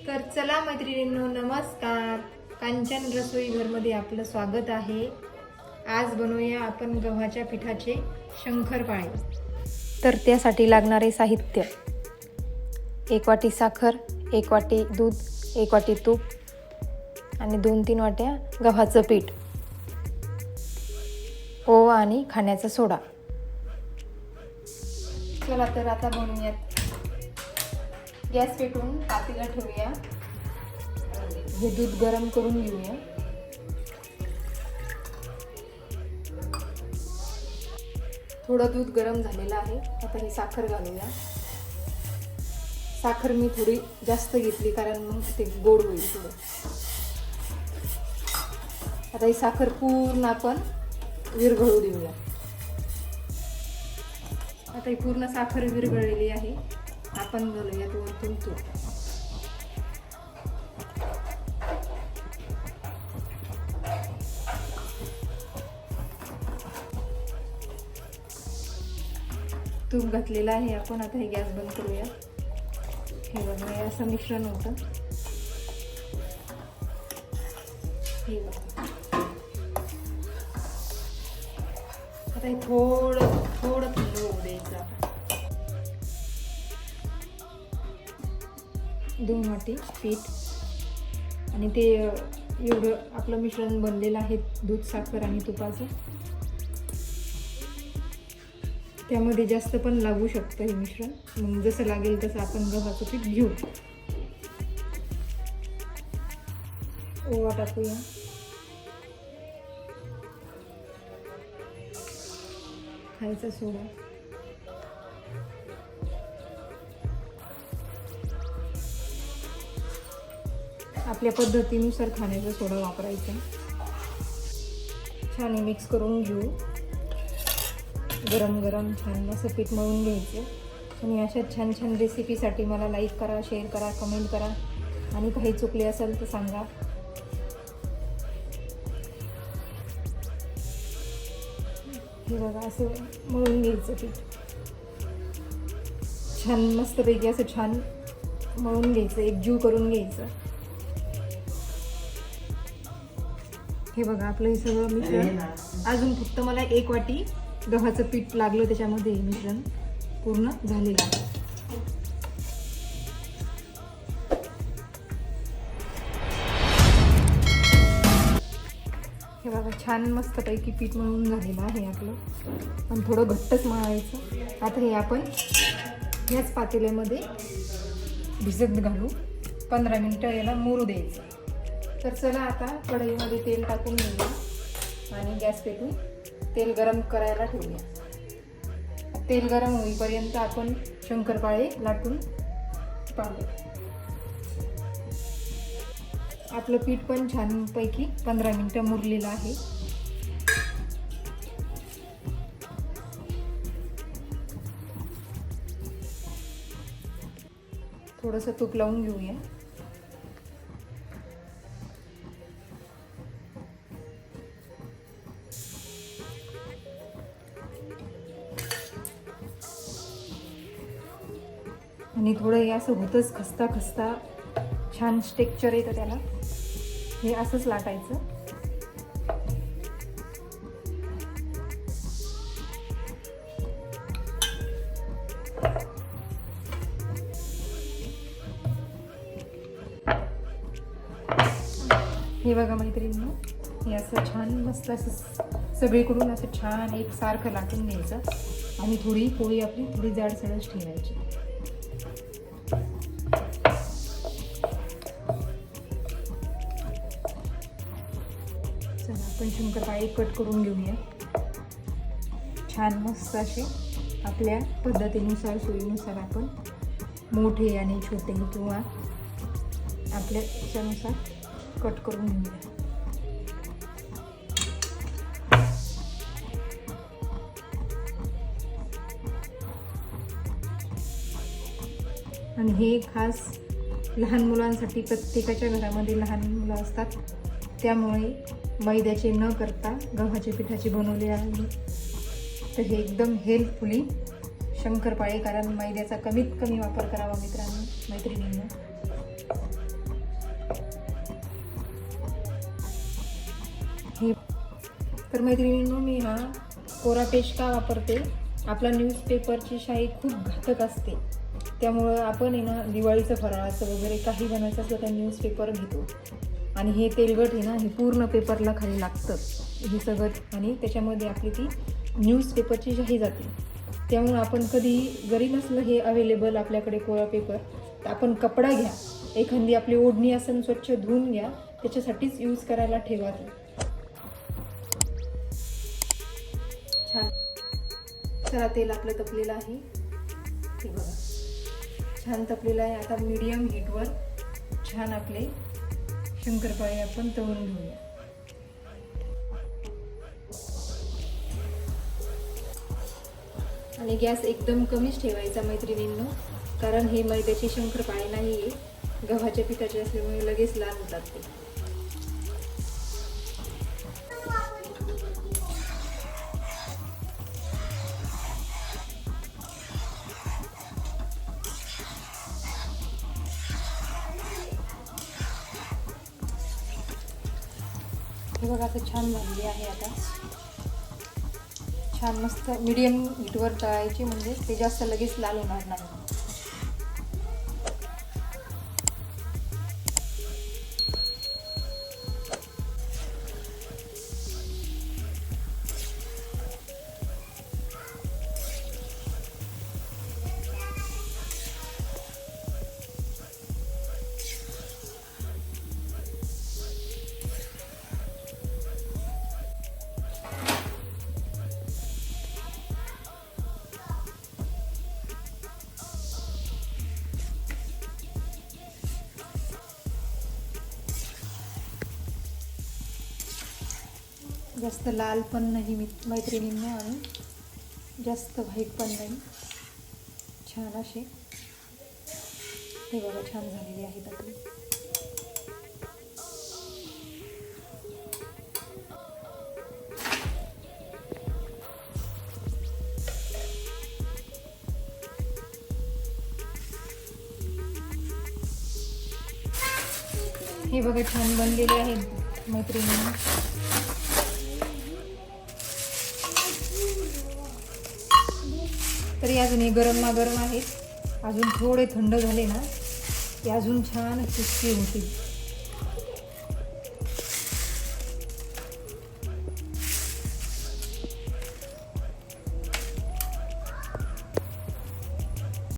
तर चला मैत्रिणींनो, नमस्कार. कांचन रसोई घरमध्ये आपलं स्वागत आहे. आज बनवूया आपण गव्हाच्या पिठाचे शंकरपाळे. तर त्यासाठी लागणारे साहित्य: 1 वाटी साखर, 1 वाटी दूध, 1 वाटी तूप आणि 2-3 वाट्या गव्हाचं पीठ, ओवा आणि खाण्याचा सोडा. चला तर आता बनवूयात. गॅस पेटवून पातेलं ठेवूया. हे दूध गरम करून घेऊया. थोडं दूध गरम झालेलं आहे. आता ही साखर घालूया. साखर मी थोडी जास्त घेतली कारण मग ते गोड होईल थोडं. आता ही साखर पूर्ण आपण विरघळू देऊया. आता ही पूर्ण साखर विरघळलेली आहे. आपण घालूयात वरतून तूप. तूप घातलेलं आहे आपण. आता हे गॅस बंद करूया. हे बघा, हे असं मिश्रण होतं. हे बघा, आता हे थोडं थंड होऊ द्यायचं. 2 वाटी पीठ आणि ते एवढं आपलं मिश्रण बनलेलं आहे दूध, साखर आणि तुपाचं. त्यामध्ये जास्त पण लागू शकतं हे मिश्रण. मग जसं लागेल तसं आपण गव्हाचं पीठ घेऊ. ओवा टाकूया. खायचा सोडा. आपल्या पद्धतीनुसार खाण्याचा सोडा वापरायचा. छान मिक्स करून घेऊ. गरम गरम छान असं पीठ मळून घ्यायचं. आणि अशा छान छान रेसिपीसाठी मला लाईक करा, शेअर करा, कमेंट करा आणि काही चुकले असेल तर सांगा. हे बघा, असं मळून घ्यायचं पीठ. छान मस्तपैकी असं छान मळून घ्यायचं, एकजीव करून घ्यायचं. हे बघा, आपलं हे सगळं मिश्रण. अजून फक्त मला 1 वाटी गव्हाचं पीठ लागलं. त्याच्यामध्ये हे मिश्रण पूर्ण झालेलं आहे. हे बघा, छान मस्तपैकी पीठ मळून झालेलं आहे आपलं. पण थोडं घट्टच मळायचं. आता हे आपण ह्याच पातेल्यामध्ये भिजत घालू. 15 मिनिटं याला मुरू द्यायचं. तर चला आता कढईमध्ये तेल टाकून घेऊया आणि गॅस पेटून तेल गरम करायला ठेवूया. तेल गरम होईपर्यंत आपण शंकरपाळे लाटून पाहू. आपलं पीठ पण छानपैकी 15 मिनिटं मुरलेलं आहे. थोडंसं तूप लावून घेऊया. आणि थोडं हे असं होतंच, खस्ता खस्ता छान टेक्स्चर येतं त्याला. हे असंच लाटायचं. हे बघा मैत्रिणींनो, हे असं छान मस्त असं सगळीकडून असं छान एकसारखं लाटून घ्यायचं. आणि थोडी पोळी आपली थोडी जाडसरच ठेवायची. चला आपण शंकरपाळे कट करून घेऊया. छान मस्त असे आपल्या पद्धतीनुसार, सोयीनुसार आपण मोठे आणि छोटे किंवा आपल्या याच्यानुसार कट करून घेऊया. आणि हे खास लहान मुलांसाठी. प्रत्येकाच्या घरामध्ये लहान मुलं असतात, त्यामुळे मैद्याचे न करता गव्हाच्या पिठाचे बनवले आहे. तर हे एकदम हेल्थफुली शंकरपाळे, कारण मैद्याचा कमीत कमी वापर करावा मैत्रिणींनो. हे तर मैत्रिणींनो, मी हा कोरा पेज का वापरते, आपला न्यूजपेपरची शाई खूप घातक असते. त्यामुळं आपण आहे ना दिवाळीचं फराळाचं वगैरे काही बनवायचं असलं तर न्यूजपेपर घेतो. आणि हे तेलकट आहे ना, हे पूर्ण पेपरला खाली लागतं हे सगळं, आणि त्याच्यामध्ये आपली ती न्यूजपेपरची शाई जाते. त्यामुळं आपण कधी जरी नसलं हे अवेलेबल आपल्याकडे कोरा पेपर, तर आपण कपडा घ्या, एखादी आपली ओढणी असेल स्वच्छ धुवून घ्या, त्याच्यासाठीच यूज करायला ठेवा ती. छान. चला, तेल आपलं तपलेलं आहे, हे बघा छान तपलेलं आहे. आता मीडियम हीटवर छान आपले शंकरपाळे आपण तळून घेऊया. आणि गॅस एकदम कमीच ठेवायचा मैत्रिणींनो, कारण हे मैद्याचे शंकरपाळे नाही आहे, गव्हाच्या पिठाचे असल्यामुळे लगेच लाल होतात ते. हे बघा आता छान भाजली आहे. आता छान मस्त मीडियम हीटवर तळायची, म्हणजे ते जास्त लगेच लाल होणार नाही. जास्त लाल पण नाही मैत्रिणींनो, आणि जास्त व्हाईट पण नाही, छान असे हे बघा छान झालेली आहेत आपली. हे बघा छान बनलेले आहेत मैत्रिणींनो. तरी अजून हे गरम आहेत, अजून थोडे थंड झाले ना की अजून छान क्रिस्पी होतील.